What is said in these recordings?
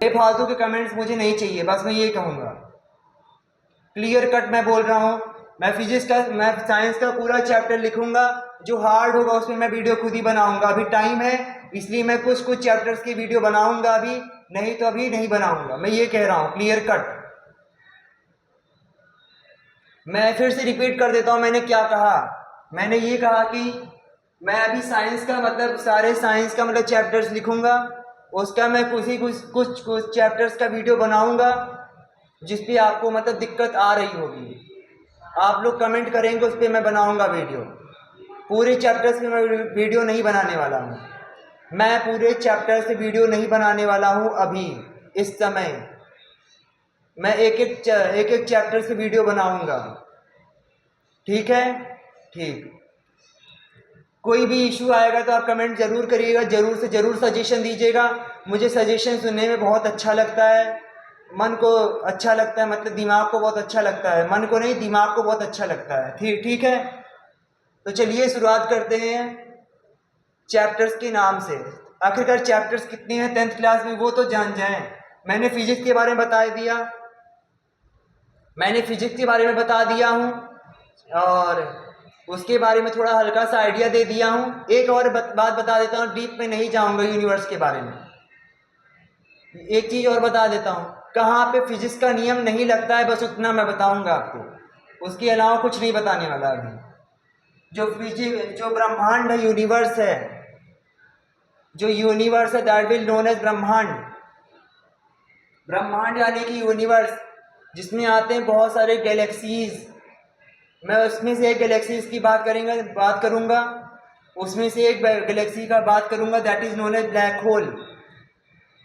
ये फालतू के कमेंट्स मुझे नहीं चाहिए, बस मैं ये कहूँगा। क्लियर कट मैं बोल रहा हूँ, मैं साइंस का पूरा चैप्टर लिखूंगा, जो हार्ड होगा उसमें मैं वीडियो खुद ही बनाऊंगा। अभी टाइम है इसलिए मैं कुछ कुछ चैप्टर्स की वीडियो बनाऊंगा अभी, नहीं तो अभी नहीं बनाऊंगा, मैं ये कह रहा हूँ क्लियर कट। मैं फिर से रिपीट कर देता हूँ मैंने क्या कहा। मैंने ये कहा कि मैं अभी साइंस का मतलब सारे साइंस का मतलब चैप्टर्स लिखूंगा, उसका मैं कुछ चैप्टर्स का वीडियो बनाऊंगा जिस पे आपको मतलब दिक्कत आ रही होगी, आप लोग कमेंट करेंगे उस पर मैं बनाऊंगा वीडियो। पूरे चैप्टर्स पे मैं वीडियो नहीं बनाने वाला हूँ, मैं पूरे चैप्टर से वीडियो नहीं बनाने वाला हूँ अभी इस समय। मैं एक एक चैप्टर से वीडियो बनाऊंगा, ठीक है? ठीक। कोई भी इशू आएगा तो आप कमेंट जरूर करिएगा, जरूर से जरूर सजेशन दीजिएगा। मुझे सजेशन सुनने में बहुत अच्छा लगता है, मन को अच्छा लगता है, मतलब दिमाग को बहुत अच्छा लगता है, मन को नहीं दिमाग को बहुत अच्छा लगता है। ठीक है, तो चलिए शुरुआत करते हैं चैप्टर्स के नाम से। आखिरकार चैप्टर्स कितने हैं 10th क्लास में वो तो जान जाएं। मैंने फिजिक्स के बारे में बता दिया, मैंने फिजिक्स के बारे में बता दिया हूँ, और उसके बारे में थोड़ा हल्का सा आइडिया दे दिया हूँ। एक और बात बता देता हूँ, डीप में नहीं जाऊँगा यूनिवर्स के बारे में। एक चीज़ और बता देता हूँ, कहाँ पे फिजिक्स का नियम नहीं लगता है, बस उतना मैं बताऊँगा आपको, उसके अलावा कुछ नहीं बताने वाला अभी। जो ब्रह्मांड है, यूनिवर्स है, जो यूनिवर्स है दैट विल नोन एज ब्रह्मांड। ब्रह्मांड यानी कि यूनिवर्स, जिसमें आते हैं बहुत सारे गैलेक्सीज। मैं उसमें से एक गैलेक्सीज की बात करूंगा, उसमें से एक गैलेक्सी का बात करूंगा that is known as black hole.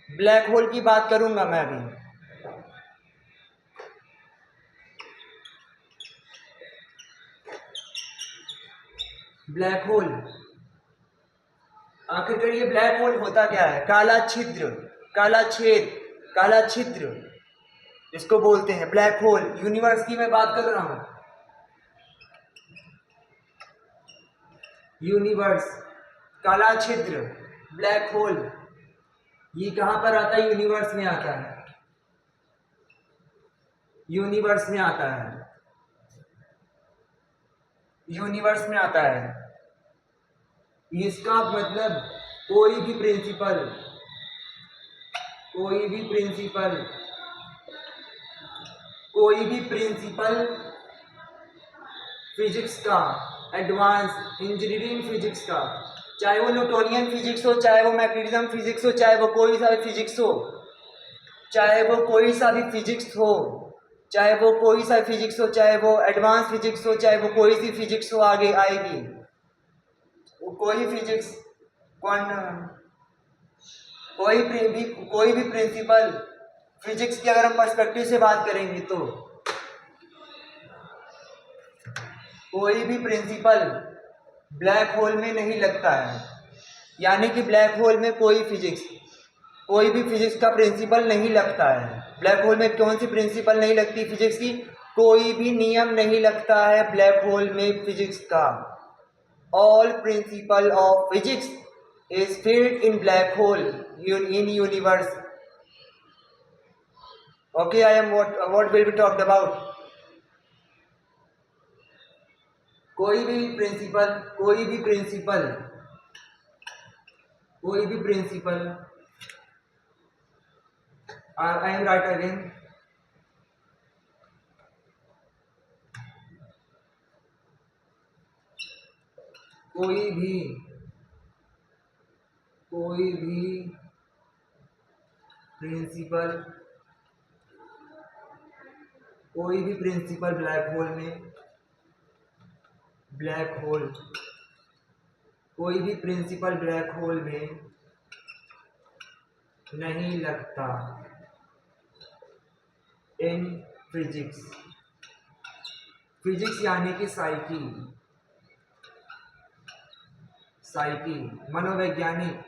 Black hole की बात करूंगा मैं अभी। ब्लैक होल, आखिरकार ये ब्लैक होल होता क्या है? काला छिद्र, काला छेद, काला छिद्र इसको बोलते हैं ब्लैक होल। यूनिवर्स की मैं बात कर रहा हूं, यूनिवर्स, काला छिद्र, ब्लैक होल, ये कहां पर आता है? यूनिवर्स में आता है, यूनिवर्स में आता है, यूनिवर्स में आता है। इसका मतलब कोई भी प्रिंसिपल, कोई भी प्रिंसिपल, कोई भी प्रिंसिपल फिजिक्स का, एडवांस इंजीनियरिंग फिजिक्स का, चाहे वो न्यूटोनियन फिजिक्स हो, चाहे वो मैग्नेटिज्म फिजिक्स हो, चाहे वो कोई सा भी फिजिक्स हो, चाहे वो कोई सा भी फिजिक्स हो, चाहे वो कोई सा फिजिक्स हो, चाहे वो एडवांस फिजिक्स हो, चाहे वो कोई सी फिजिक्स हो आगे आएगी, वो कोई फिजिक्स कोई भी प्रिंसिपल फिजिक्स की अगर हम पर्सपेक्टिव से बात करेंगे तो कोई भी प्रिंसिपल ब्लैक होल में नहीं लगता है। यानी कि ब्लैक होल में कोई भी फिजिक्स का प्रिंसिपल नहीं लगता है। ब्लैक होल में कौन सी प्रिंसिपल नहीं लगती फिजिक्स की? कोई भी नियम नहीं लगता है ब्लैक होल में फिजिक्स का। All principle of physics is field in black hole in universe. Okay, I am what will be talked about. कोई भी प्रिंसिपल, कोई भी प्रिंसिपल, कोई भी principal, I am right again. कोई भी प्रिंसिपल, कोई भी प्रिंसिपल ब्लैक होल में, ब्लैक होल, कोई भी प्रिंसिपल ब्लैक होल में नहीं लगता इन फिजिक्स। फिजिक्स यानी कि साइकी, साइकी मनोवैज्ञानिक।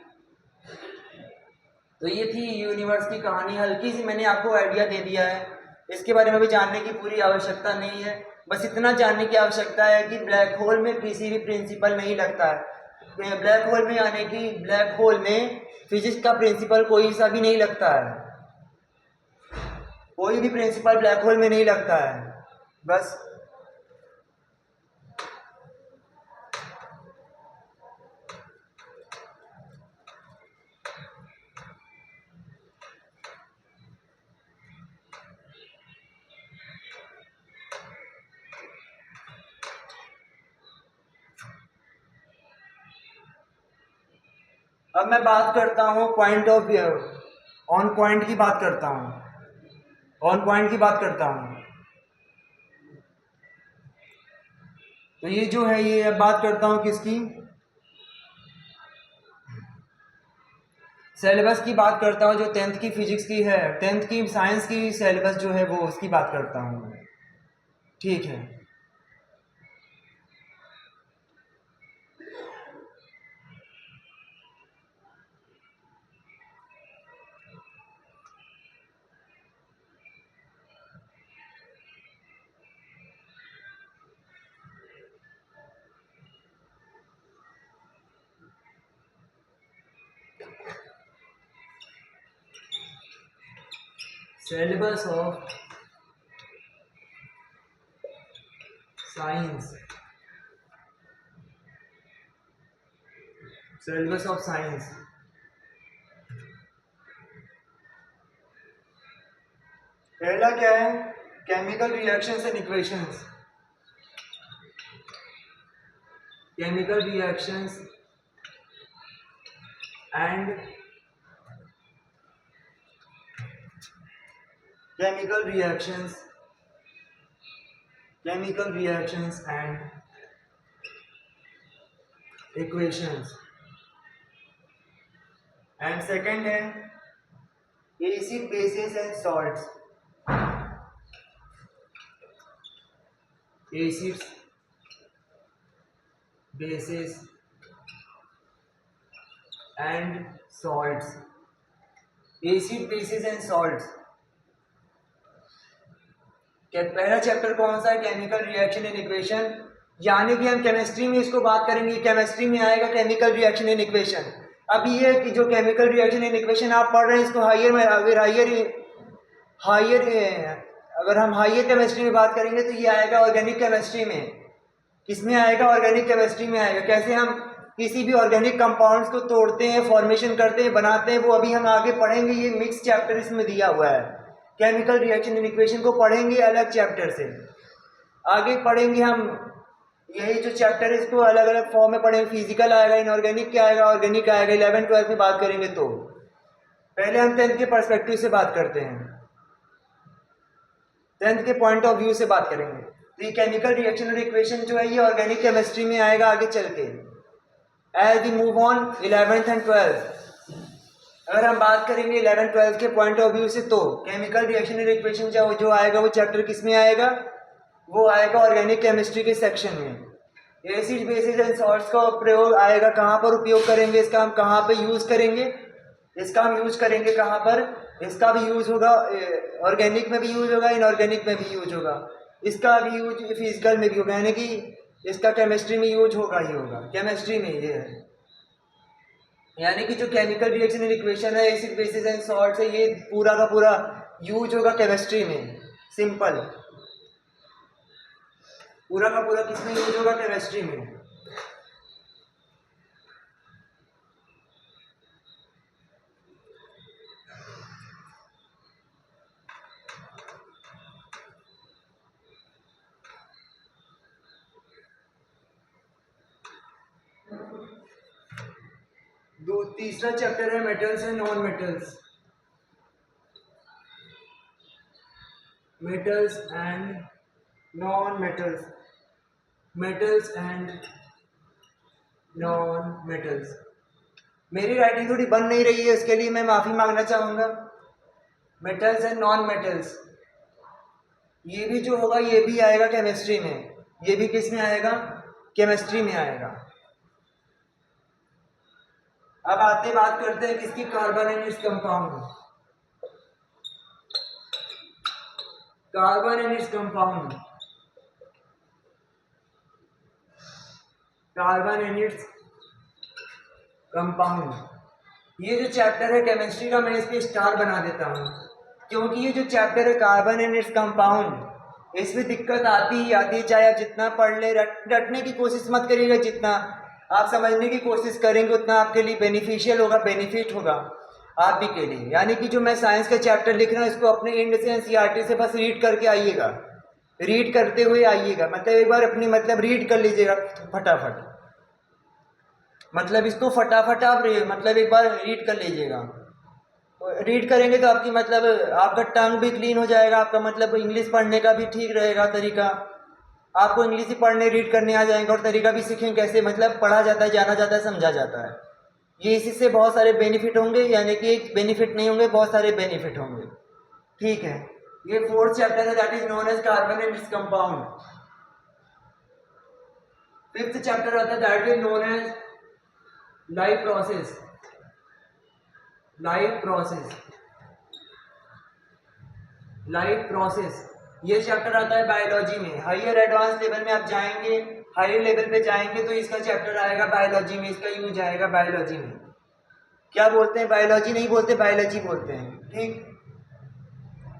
तो ये थी यूनिवर्स की कहानी, हल्की सी मैंने आपको आइडिया दे दिया है, इसके बारे में भी जानने की पूरी आवश्यकता नहीं है। बस इतना जानने की आवश्यकता है कि ब्लैक होल में किसी भी प्रिंसिपल नहीं लगता है। ब्लैक होल में यानी कि ब्लैक होल में फिजिक्स का प्रिंसिपल कोई सा भी नहीं लगता है। कोई भी प्रिंसिपल ब्लैक होल में नहीं लगता है। बस अब मैं बात करता हूँ point of view, on point की बात करता हूँ, ऑन पॉइंट की बात करता हूँ। तो ये जो है, ये अब बात करता हूँ किसकी, सिलेबस की बात करता हूँ, जो 10th की फिजिक्स की है, 10th की साइंस की सिलेबस जो है वो उसकी बात करता हूँ। ठीक है, syllabus of science, syllabus of science. पहला क्या है, chemical reactions and equations, chemical reactions and chemical reactions, chemical reactions and equations। and second है acid bases and salts, acids bases and salts, acid bases and salts। क्या पहला chapter कौन सा है, chemical reaction and equation, यानी कि हम chemistry में इसको बात करेंगे, केमिस्ट्री में आएगा केमिकल रिएक्शन एंड इक्वेशन। अब ये कि जो केमिकल रिएक्शन एंड इक्वेशन आप पढ़ रहे हैं इसको हायर में, अगर अगर हम हायर केमिस्ट्री में बात करेंगे तो ये आएगा ऑर्गेनिक केमिस्ट्री में। किसमें आएगा, ऑर्गेनिक केमिस्ट्री में आएगा। कैसे हम किसी भी ऑर्गेनिक कंपाउंड्स को तोड़ते हैं, फॉर्मेशन करते हैं, बनाते हैं, वो अभी हम आगे पढ़ेंगे। ये मिक्स चैप्टर इसमें दिया हुआ है, केमिकल रिएक्शन एंड इक्वेशन को पढ़ेंगे अलग चैप्टर से, आगे पढ़ेंगे हम। यही जो चैप्टर है इसको अलग अलग फॉर्म में पढ़ेंगे, फिजिकल आएगा, इनऑर्गेनिक क्या आएगा, ऑर्गेनिक आएगा। 11th 12th में बात करेंगे। तो पहले हम 10th के पर्सपेक्टिव से बात करते हैं, 10th के पॉइंट ऑफ व्यू से बात करेंगे। तो ये केमिकल रिएक्शन और इक्वेशन जो है ये ऑर्गेनिक केमिस्ट्री में आएगा आगे चल के, as we move on 11th and 12th। अगर हम बात करेंगे 11th 12th के पॉइंट ऑफ व्यू से, तो केमिकल रिएक्शन और इक्वेशन जो आएगा वो चैप्टर किस में आएगा, वो आएगा ऑर्गेनिक केमिस्ट्री के सेक्शन में। एसिड बेसिस एंड सॉल्ट्स का प्रयोग आएगा, कहाँ पर उपयोग करेंगे इसका, हम कहाँ पे यूज करेंगे इसका, हम यूज करेंगे कहाँ पर, इसका भी यूज होगा ऑर्गेनिक में भी यूज होगा, इनऑर्गेनिक में भी यूज होगा, इसका भी यूज फिजिकल में भी होगा, यानी कि इसका केमिस्ट्री में यूज होगा ही होगा, केमिस्ट्री में ये है। यानी कि जो केमिकल रिएक्शन एंड इक्वेशन है, एसिड बेसिस एंड सॉल्ट्स है, ये पूरा का पूरा यूज होगा केमिस्ट्री में। सिंपल, पूरा का पूरा किसमें यूज होगा, केमिस्ट्री में। तीसरा चैप्टर है metals and non metals, metals and non metals, metals and non metals. मेरी राइटिंग थोड़ी बन नहीं रही है, इसके लिए मैं माफी मांगना चाहूंगा। मेटल्स एंड नॉन मेटल्स, ये भी जो होगा ये भी आएगा केमिस्ट्री में, ये भी किस में आएगा, केमिस्ट्री में आएगा। अब आते बात करते हैं किसकी, carbon and its compound, carbon and its compound, carbon and its compound. ये जो चैप्टर है केमिस्ट्री का, मैं इसके स्टार बना देता हूँ। क्योंकि ये जो चैप्टर है कार्बन एंड इट्स कंपाउंड, इसमें दिक्कत आती ही आती है, चाहे आप जितना पढ़ ले, रटने की कोशिश मत करिएगा, जितना आप समझने की कोशिश करेंगे उतना आपके लिए बेनिफिशियल होगा, बेनिफिट होगा आप भी के लिए। यानी कि जो मैं साइंस का चैप्टर लिख रहा हूँ इसको अपने एंड से एनसीईआरटी से बस रीड करके आइएगा, रीड करते हुए आइएगा, मतलब एक बार अपनी मतलब रीड कर लीजिएगा फटाफट, मतलब इसको फटाफट आप मतलब एक बार रीड कर लीजिएगा। रीड करेंगे तो आपकी मतलब आपका टंग भी क्लीन हो जाएगा, आपका मतलब इंग्लिश पढ़ने का भी ठीक रहेगा तरीका, आपको इंग्लिश ही पढ़ने रीड करने आ जाएंगे और तरीका भी सीखेंगे कैसे मतलब पढ़ा जाता है, जाना जाता है, समझा जाता है। ये इसी से बहुत सारे बेनिफिट होंगे, यानी कि एक बेनिफिट नहीं होंगे, बहुत सारे बेनिफिट होंगे। ठीक है, ये फोर्थ चैप्टर है, that is known as carbon and its compound. Fifth chapter आता है that is known as life process. Life process, life process ये चैप्टर आता है बायोलॉजी में। हायर एडवांस लेवल में आप जाएंगे, हायर लेवल पे जाएंगे तो इसका चैप्टर आएगा बायोलॉजी में, इसका यूज आएगा बायोलॉजी में। क्या बोलते हैं, बायोलॉजी नहीं बोलते, बायोलॉजी बोलते हैं। ठीक,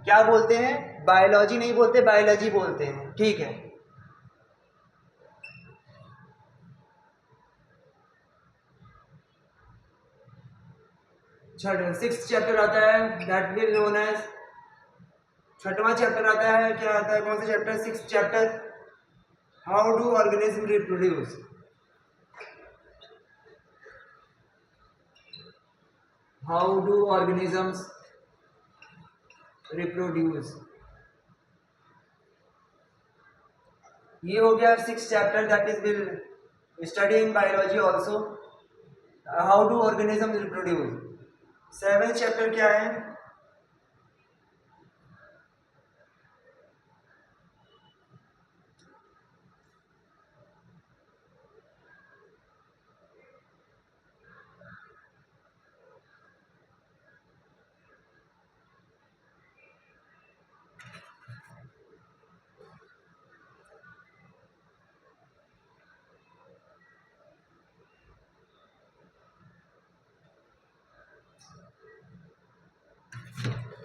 क्या बोलते हैं, बायोलॉजी नहीं बोलते, बायोलॉजी बोलते हैं। ठीक है, सिक्स्थ चैप्टर आता है दैट विल नोन एज, छठवां चैप्टर आता है, क्या आता है, कौन सा chapter, sixth chapter, how do organism reproduce. How do organisms reproduce, ये हो गया six chapter, that is will study in biology also, how do organism reproduce. Seventh chapter क्या है,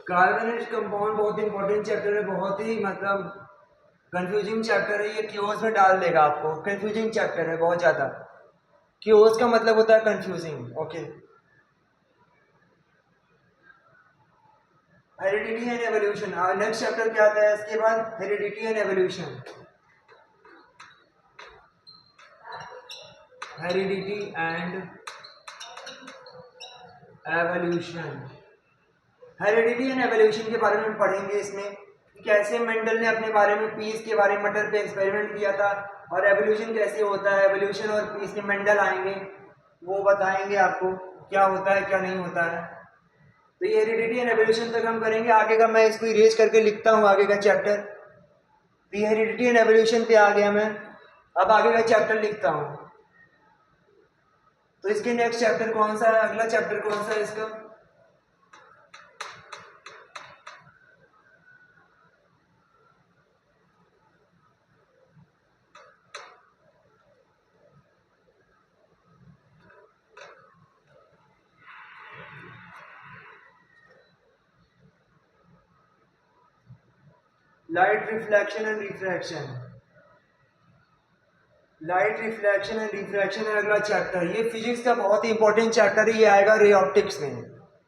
कार्बोनेट कंपाउंड बहुत इंपॉर्टेंट चैप्टर है, बहुत ही मतलब कंफ्यूजिंग चैप्टर है, ये क्योस में डाल देगा आपको, कंफ्यूजिंग चैप्टर है बहुत ज़्यादा। क्योस का मतलब होता है confusing. Okay, heredity and evolution, next chapter क्या आता है इसके बाद, heredity and evolution. Heredity and evolution, heredity and evolution के बारे में पढ़ेंगे इसमें, कैसे मेंडल ने अपने बारे में पीस के बारे में मटर पे एक्सपेरिमेंट किया था, और एवोल्यूशन कैसे होता है, एवोल्यूशन और पीस में मेंडल आएंगे, वो बताएंगे आपको क्या होता है क्या नहीं होता है। तो ये हेरिडिटी एंड एवोल्यूशन तक हम करेंगे, आगे का मैं इसको इरेज करके लिखता हूँ आगे का चैप्टर। तो ये हेरिडिटी एंड एवोल्यूशन पे आ गया मैं, अब आगे का चैप्टर लिखता हूँ। तो इसके नेक्स्ट चैप्टर कौन सा है, अगला चैप्टर कौन सा है इसका, light reflection and refraction. Light reflection and refraction है अगला चैप्टर, ये फिजिक्स का बहुत ही इंपॉर्टेंट चैप्टर है, ये आएगा रे ऑप्टिक्स में।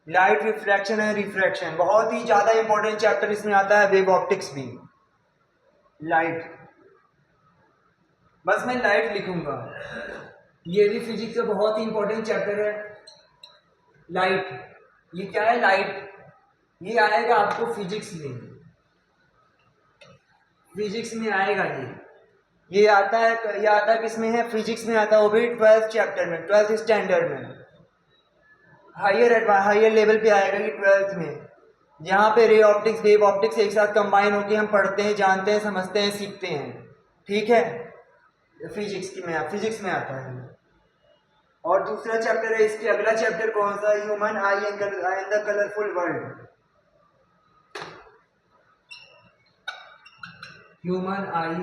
लाइट रिफ्लेक्शन एंड रिफ्रैक्शन बहुत ही ज्यादा इंपॉर्टेंट चैप्टर इसमें आता है, वेव ऑप्टिक्स भी। लाइट, बस मैं लाइट लिखूंगा, ये भी फिजिक्स का बहुत ही इंपॉर्टेंट चैप्टर है। लाइट, ये क्या है, लाइट, ये आएगा आपको फिजिक्स में, फिजिक्स में आएगा ये आता है, ये आता है किसमें है, फिजिक्स में आता है, वो भी 12th चैप्टर में, 12th स्टैंडर्ड में, हायर लेवल पे आएगा ये 12th में, जहाँ पे रे ऑप्टिक्स वेव ऑप्टिक्स एक साथ कंबाइन होकर हम पढ़ते हैं, जानते हैं, समझते हैं, सीखते हैं। ठीक है, फिजिक्स में आता है। और दूसरा चैप्टर है इसके, अगला चैप्टर कौन सा, human I and the colourful world. Human I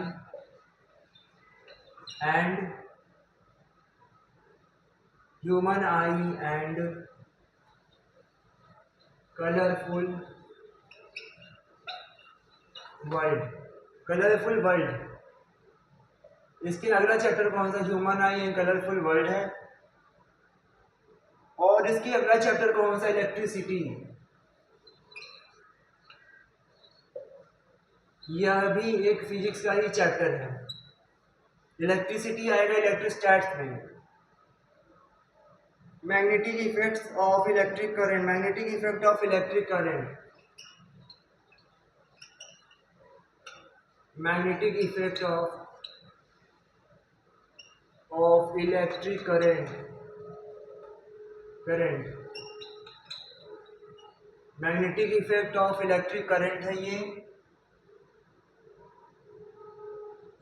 and colourful world, colourful world. इसके अगला चैप्टर कौन सा, human I and colourful world है। और इसके अगला चैप्टर कौन सा, इलेक्ट्रिसिटी। यह भी एक फिजिक्स का ही चैप्टर है। इलेक्ट्रिसिटी आएगा इलेक्ट्रोस्टैट्स में। Magnetic effects of electric current, magnetic effect of electric current, magnetic effect of electric current, magnetic effect of electric current है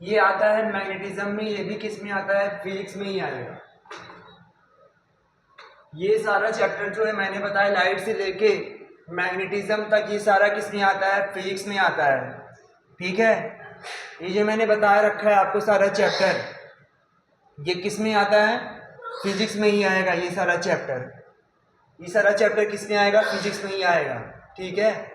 ये आता है मैग्नेटिज्म में। ये भी किस में आता है, फिजिक्स में ही आएगा। ये सारा चैप्टर जो है मैंने बताया लाइट से लेके मैग्नेटिज्म तक, ये सारा किस में आता है, फिजिक्स में आता है। ठीक है, ये जो मैंने बताया रखा है आपको सारा चैप्टर, ये किस में आता है, फिजिक्स में ही आएगा। ये सारा चैप्टर किस में आएगा, फिजिक्स में ही आएगा। ठीक है,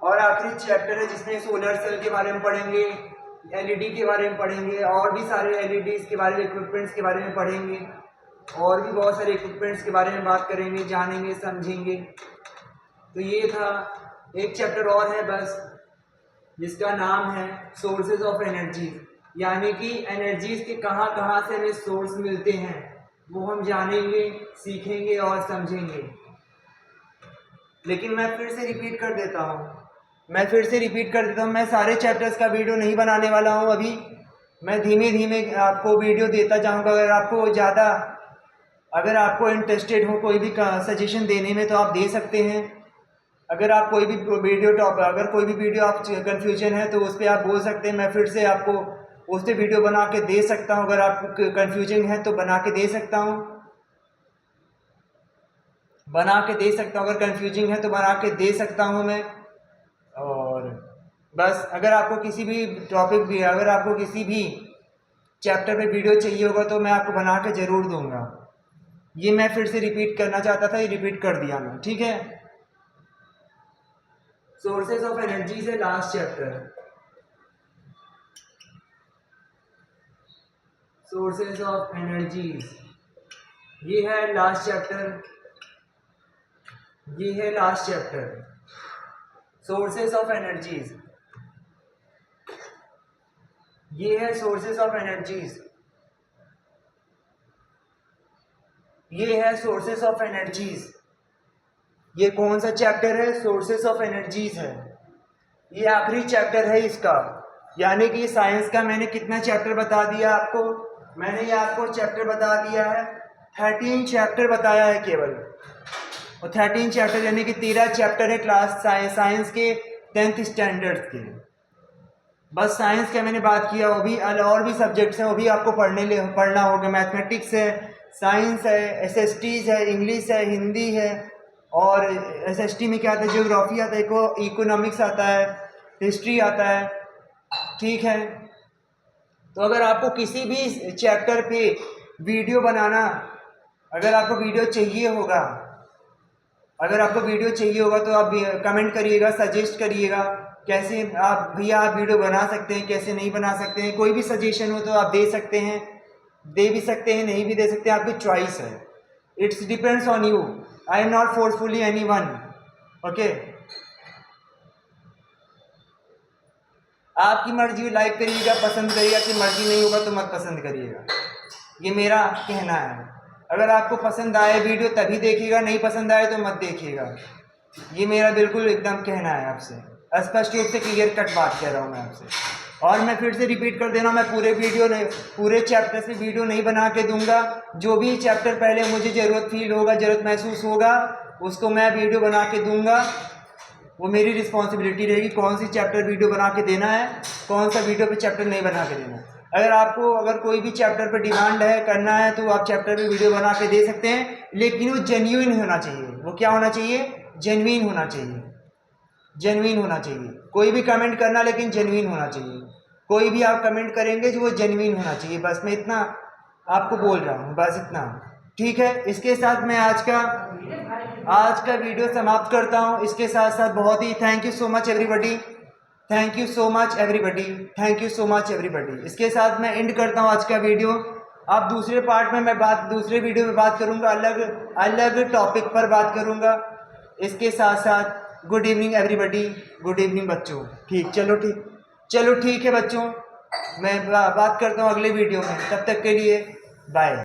और आखिरी चैप्टर है जिसमें सोलर सेल के बारे में पढ़ेंगे, एलईडी के बारे में पढ़ेंगे, और भी सारे एलईडीज के बारे में, इक्विपमेंट्स के बारे में पढ़ेंगे, और भी बहुत सारे इक्विपमेंट्स के बारे में बात करेंगे, जानेंगे, समझेंगे। तो ये था, एक चैप्टर और है बस, जिसका नाम है सोर्सेज ऑफ एनर्जी, यानी कि एनर्जीज के कहाँ कहाँ से हमें सोर्स मिलते हैं, वो हम जानेंगे, सीखेंगे और समझेंगे। लेकिन मैं फिर से रिपीट कर देता हूँ, मैं सारे चैप्टर्स का वीडियो नहीं बनाने वाला हूँ अभी। मैं धीमे धीमे आपको वीडियो देता जाऊँगा। अगर आपको इंटरेस्टेड हो कोई भी सजेशन देने में तो आप दे सकते हैं। अगर आप कोई भी वीडियो आप कन्फ्यूजन है तो उस पर आप बोल सकते हैं, मैं फिर से आपको उस पर वीडियो बना के दे सकता हूँ। अगर आप कन्फ्यूजन है तो बना के दे सकता हूँ, अगर कन्फ्यूजिंग है तो बना के दे सकता हूँ मैं। और बस अगर आपको किसी भी चैप्टर पे वीडियो चाहिए होगा तो मैं आपको बना के ज़रूर दूंगा। ये मैं फिर से रिपीट करना चाहता था, ये रिपीट कर दिया मैं। ठीक है, सोर्सेज ऑफ एनर्जी से last chapter, sources of energies, ये है last chapter, sources of energies, ये है सोर्सेज ऑफ एनर्जीज, ये है सोर्सेज ऑफ एनर्जीज। ये कौन सा चैप्टर है, सोर्सेज ऑफ एनर्जीज है। ये आखिरी चैप्टर है इसका, यानी कि साइंस का मैंने कितना चैप्टर बता दिया आपको, मैंने ये आपको चैप्टर बता दिया है, 13 चैप्टर बताया है केवल। और 13 चैप्टर यानी कि 13 चैप्टर है क्लास साइंस के 10th स्टैंडर्ड के। बस साइंस का मैंने बात किया, वो भी और भी सब्जेक्ट्स हैं, वो भी आपको पढ़ना होगा। मैथमेटिक्स है, साइंस है, एसएसटीज है, इंग्लिश है, हिंदी है, और एसएसटी में क्या आता है, ज्योग्राफी आता है, इकोनॉमिक्स आता है, हिस्ट्री आता है। ठीक है, तो अगर आपको किसी भी चैप्टर पे वीडियो बनाना, अगर आपको वीडियो चाहिए होगा तो आप कमेंट करिएगा, सजेस्ट करिएगा कैसे आप वीडियो बना सकते हैं, कैसे नहीं बना सकते हैं। कोई भी सजेशन हो तो आप दे सकते हैं, दे भी सकते हैं, नहीं भी दे सकते हैं, आपकी चॉइस है। It's depends on you, I am not forcefully anyone. Okay, आपकी मर्जी, लाइक करिएगा, पसंद करिएगा, आपकी मर्जी नहीं होगा तो मत पसंद करिएगा, ये मेरा कहना है। अगर आपको पसंद आए वीडियो तभी देखिएगा, नहीं पसंद आए तो मत देखिएगा, ये मेरा बिल्कुल एकदम कहना है आपसे, स्पष्ट रूप से क्लियर कट बात कह रहा हूँ मैं आपसे। और मैं फिर से रिपीट कर दे रहा हूँ, मैं पूरे चैप्टर से वीडियो नहीं बना के दूंगा। जो भी चैप्टर पहले मुझे ज़रूरत महसूस होगा उसको मैं वीडियो बना के दूंगा, वो मेरी रिस्पॉन्सिबिलिटी रहेगी कौन सी चैप्टर वीडियो बना के देना है, कौन सा वीडियो पे चैप्टर नहीं बना के देना। अगर कोई भी चैप्टर पर डिमांड है, करना है, तो आप चैप्टर पे वीडियो बना के दे सकते हैं, लेकिन वो जेन्युइन होना चाहिए। वो क्या होना चाहिए, जेन्युइन होना चाहिए। कोई भी कमेंट करना, लेकिन जेन्युइन होना चाहिए। कोई भी आप कमेंट करेंगे जो वो जेन्युइन होना चाहिए, बस मैं इतना आपको बोल रहा हूँ, बस इतना। ठीक है, इसके साथ मैं आज का आज का वीडियो समाप्त करता हूँ। इसके साथ साथ बहुत ही thank you so much everybody, thank you so much everybody, thank you so much everybody. इसके साथ मैं एंड करता हूँ आज का वीडियो। अब दूसरे पार्ट में मैं दूसरे वीडियो में बात करूँगा, अलग टॉपिक पर बात करूँगा। इसके साथ साथ good evening everybody, good evening बच्चों। चलो ठीक है बच्चों, मैं बात करता हूँ अगले वीडियो में। तब तक के लिए बाय।